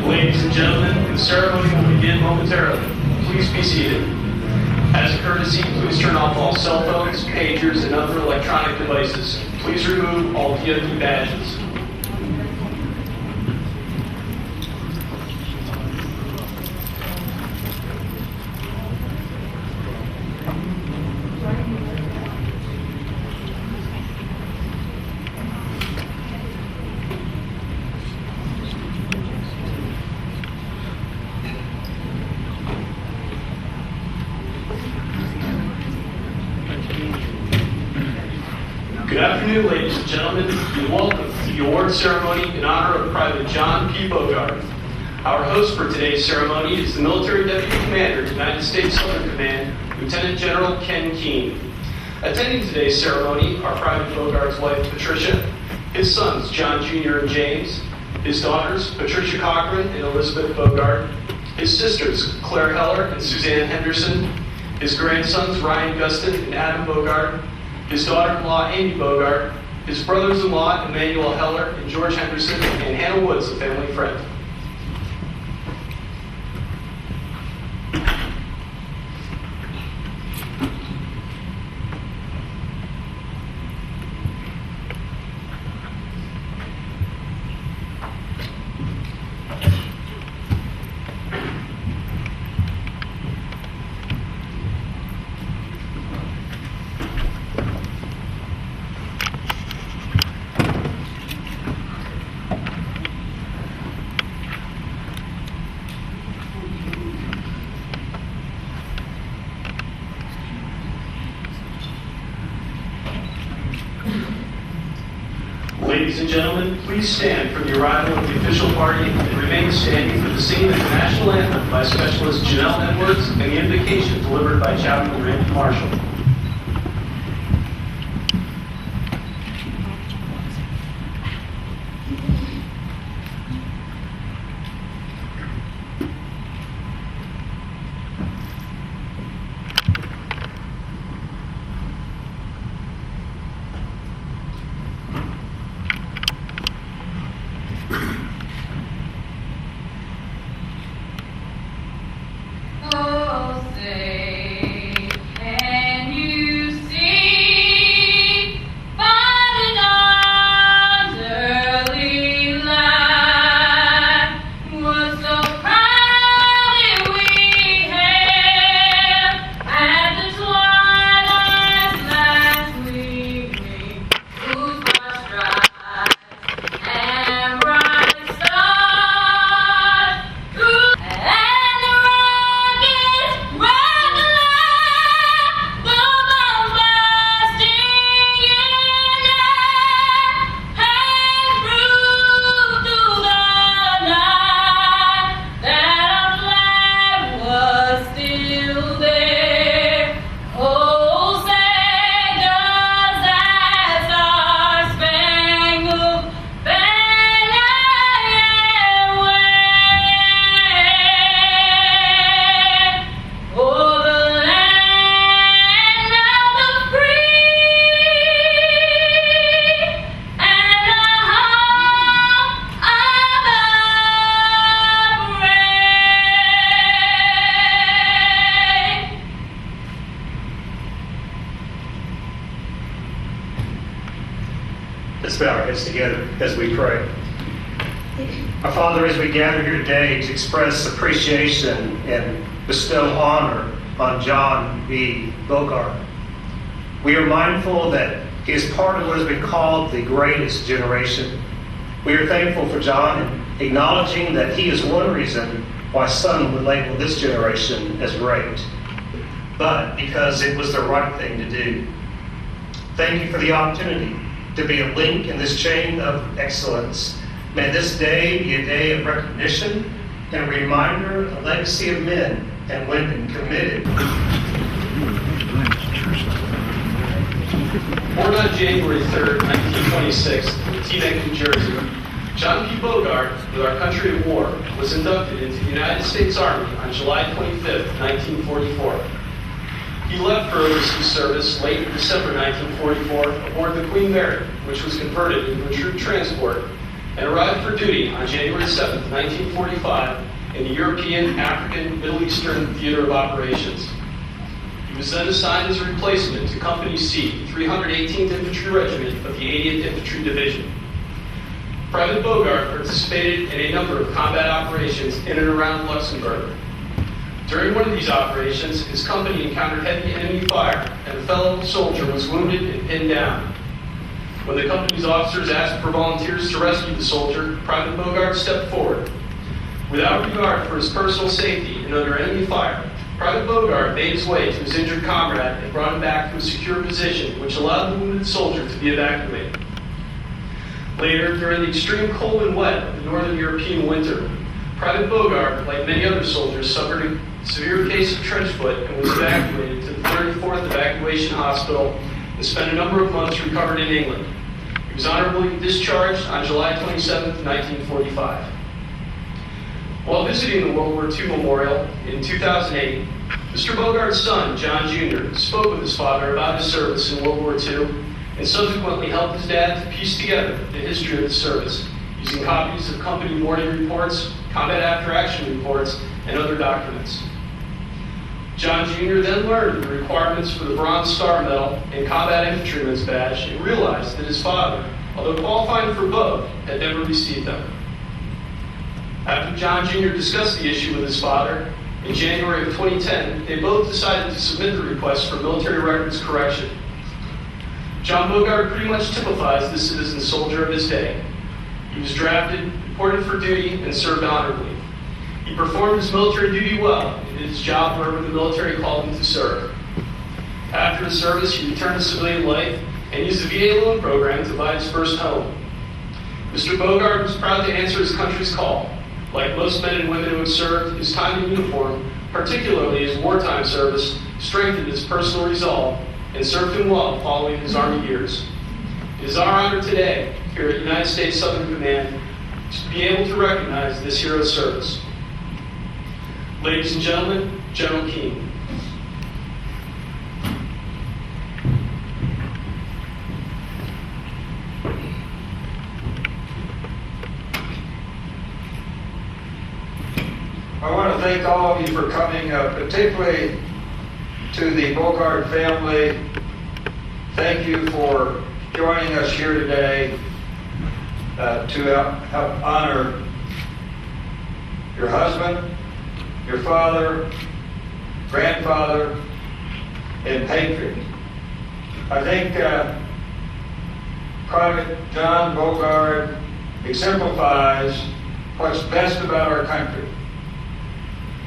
Ladies and gentlemen, the ceremony will begin momentarily. Please be seated. As a courtesy, please turn off all cell phones, pagers, and other electronic devices. Please remove all POD badges. Good afternoon, ladies and gentlemen, and welcome to the award ceremony in honor of Private John P. Beaugard. Our host for today's ceremony is the Military Deputy Commander, United States Southern Command, Lieutenant General Ken Keene. Attending today's ceremony are Private Beaugard's wife, Patricia, his sons, John Jr. and James, his daughters, Patricia Cochran and Elizabeth Beaugard, his sisters, Claire Heller and Suzanne Henderson, his grandsons, Ryan Gustin and Adam Beaugard, his daughter-in-law, Amy Beaugard, his brothers-in-law, Emmanuel Heller and George Henderson, and Hannah Woods, a family friend. Ladies and gentlemen, please stand for the arrival of the official party and remain standing for the singing of the national anthem by Specialist Janelle Edwards and the invocation delivered by Chaplain Randy Marshall. Let's bow our heads together as we pray. Our Father, as we gather here today to express appreciation and bestow honor on John B. Beaugard, we are mindful that he is part of what has been called the greatest generation. We are thankful for John and acknowledging that he is one reason why some would label this generation as great, but because it was the right thing to do. Thank you for the opportunity to be a link in this chain of excellence. May this day be a day of recognition and a reminder of the legacy of men and women committed. Born on January 3rd, 1926, in Teaneck, New Jersey, John P. Beaugard, with our country at war, was inducted into the United States Army on July 25th, 1944. He left for overseas service late in December 1944 aboard the Queen Mary, which was converted into a troop transport, and arrived for duty on January 7th, 1945 in the European, African, Middle Eastern Theater of Operations. He was then assigned as a replacement to Company C, 318th Infantry Regiment of the 80th Infantry Division. Private Beaugard participated in a number of combat operations in and around Luxembourg. During one of these operations, his company encountered heavy enemy fire, and a fellow soldier was wounded and pinned down. When the company's officers asked for volunteers to rescue the soldier, Private Beaugard stepped forward. Without regard for his personal safety and under enemy fire, Private Beaugard made his way to his injured comrade and brought him back to a secure position, which allowed the wounded soldier to be evacuated. Later, during the extreme cold and wet of the Northern European winter, Private Beaugard, like many other soldiers, suffered a severe case of trench foot and was evacuated to the 34th Evacuation Hospital and spent a number of months recovered in England. He was honorably discharged on July 27, 1945. While visiting the World War II Memorial in 2008, Mr. Beaugard's son, John Jr., spoke with his father about his service in World War II and subsequently helped his dad to piece together the history of the service, using copies of company morning reports, combat after-action reports, and other documents. John Jr. then learned the requirements for the Bronze Star Medal and Combat Infantryman's Badge and realized that his father, although qualifying for both, had never received them. After John Jr. discussed the issue with his father, in January of 2010, they both decided to submit the request for military records correction. John Beaugard pretty much typifies the citizen soldier of his day. He was drafted, reported for duty, and served honorably. He performed his military duty well and did his job wherever the military called him to serve. After his service, he returned to civilian life and used the VA loan program to buy his first home. Mr. Beaugard was proud to answer his country's call. Like most men and women who had served, his time in uniform, particularly his wartime service, strengthened his personal resolve and served him well following his Army years. It is our honor today, here at United States Southern Command, to be able to recognize this hero's service. Ladies and gentlemen, General Keane. I want to thank all of you for coming, particularly to the Beaugard family. Thank you for joining us here today to help honor your husband, your father, grandfather, and patriot. I think Private John Beaugard exemplifies what's best about our country.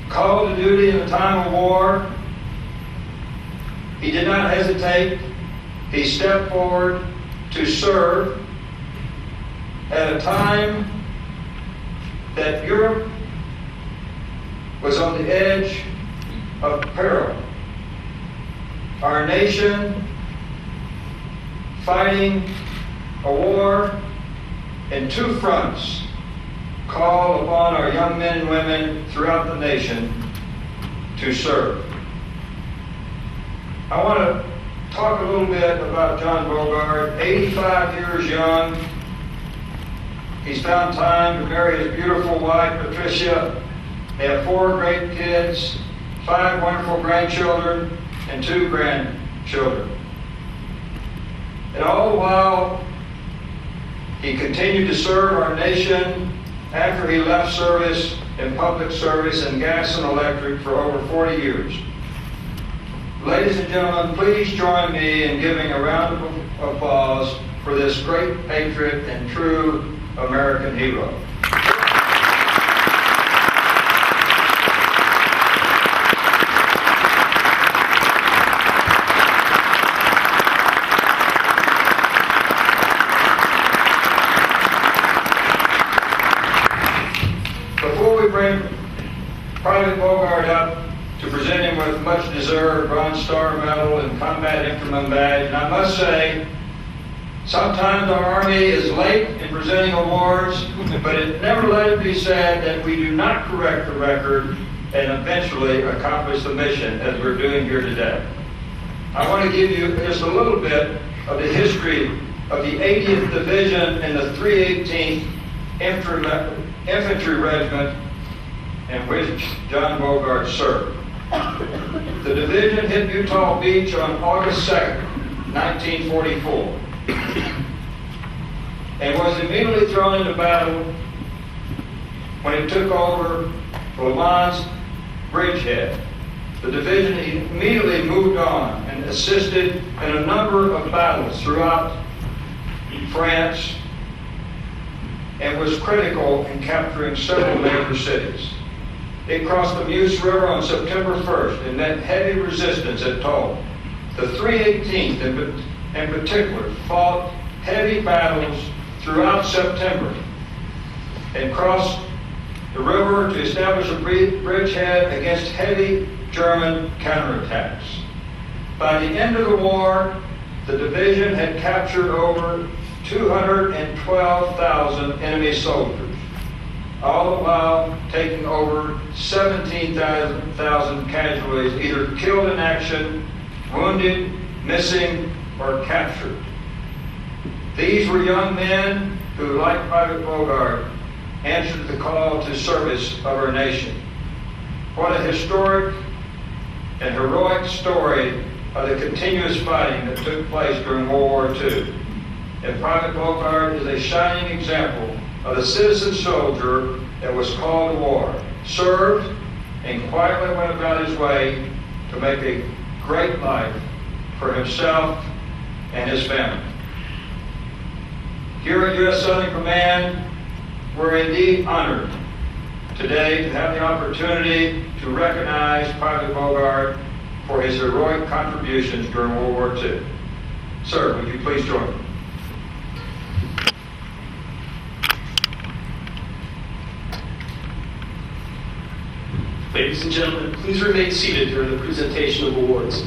Called to duty in a time of war, he did not hesitate. He stepped forward to serve at a time that Europe was on the edge of peril. Our nation fighting a war in two fronts call upon our young men and women throughout the nation to serve. I want to talk a little bit about John Beaugard, 85 years young. He's found time to marry his beautiful wife, Patricia. They have 4 great kids, 5 wonderful grandchildren, and 2 grandchildren. And all the while, he continued to serve our nation after he left service in public service in gas and electric for over 40 years. Ladies and gentlemen, please join me in giving a round of applause for this great patriot and true American hero. Bronze Star Medal and Combat Infantryman Badge. And I must say, sometimes our Army is late in presenting awards, but it never let it be said that we do not correct the record and eventually accomplish the mission as we're doing here today. I want to give you just a little bit of the history of the 80th Division and the 318th Infantry Regiment in which John Beaugard served. The division hit Utah Beach on August 2nd, 1944, and was immediately thrown into battle when it took over Lamont Bridgehead. The division immediately moved on and assisted in a number of battles throughout France and was critical in capturing several major cities. It crossed the Meuse River on September 1st and met heavy resistance at Tulle. The 318th in particular fought heavy battles throughout September and crossed the river to establish a bridgehead against heavy German counterattacks. By the end of the war, the division had captured over 212,000 enemy soldiers, all the while taking over 17,000 casualties, either killed in action, wounded, missing, or captured. These were young men who, like Private Beaugard, answered the call to service of our nation. What a historic and heroic story of the continuous fighting that took place during World War II. And Private Beaugard is a shining example of the citizen soldier that was called to war, served, and quietly went about his way to make a great life for himself and his family. Here at U.S. Southern Command, we're indeed honored today to have the opportunity to recognize Private Beaugard for his heroic contributions during World War II. Sir, would you please join me? Ladies and gentlemen, please remain seated during the presentation of awards.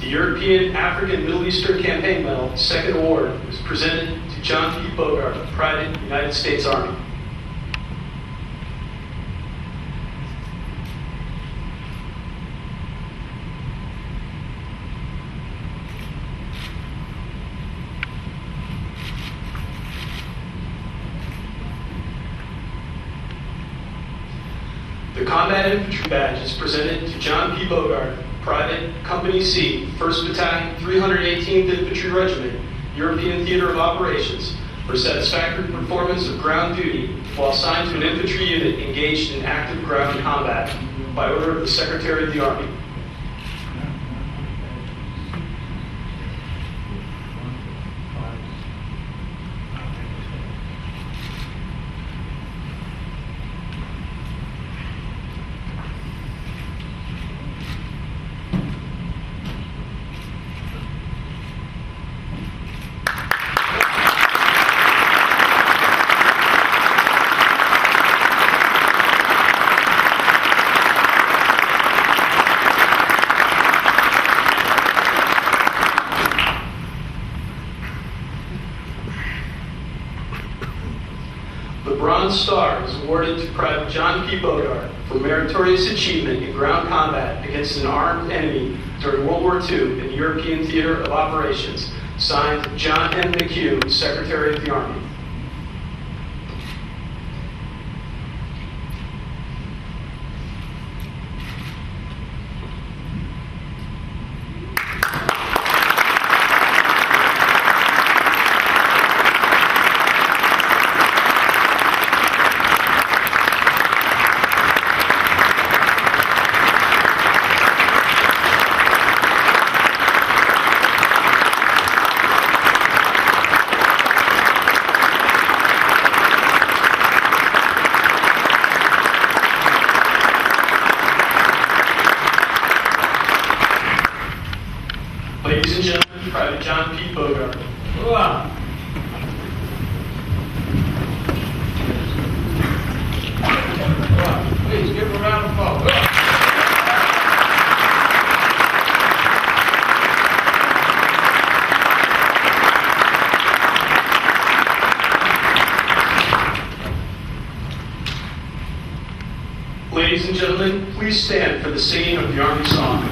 The European, African, Middle Eastern Campaign Medal, second award, was presented to John P. Beaugard, Private, United States Army. The Combat Infantry Badge is presented to John P. Beaugard, Private, Company C, 1st Battalion, 318th Infantry Regiment, European Theater of Operations, for satisfactory performance of ground duty while assigned to an infantry unit engaged in active ground combat by order of the Secretary of the Army. The Bronze Star is awarded to Private John P. Beaugard for meritorious achievement in ground combat against an armed enemy during World War II in the European Theater of Operations. Signed, John M. McHugh, Secretary of the Army. and gentlemen, please stand for the singing of the Army Song.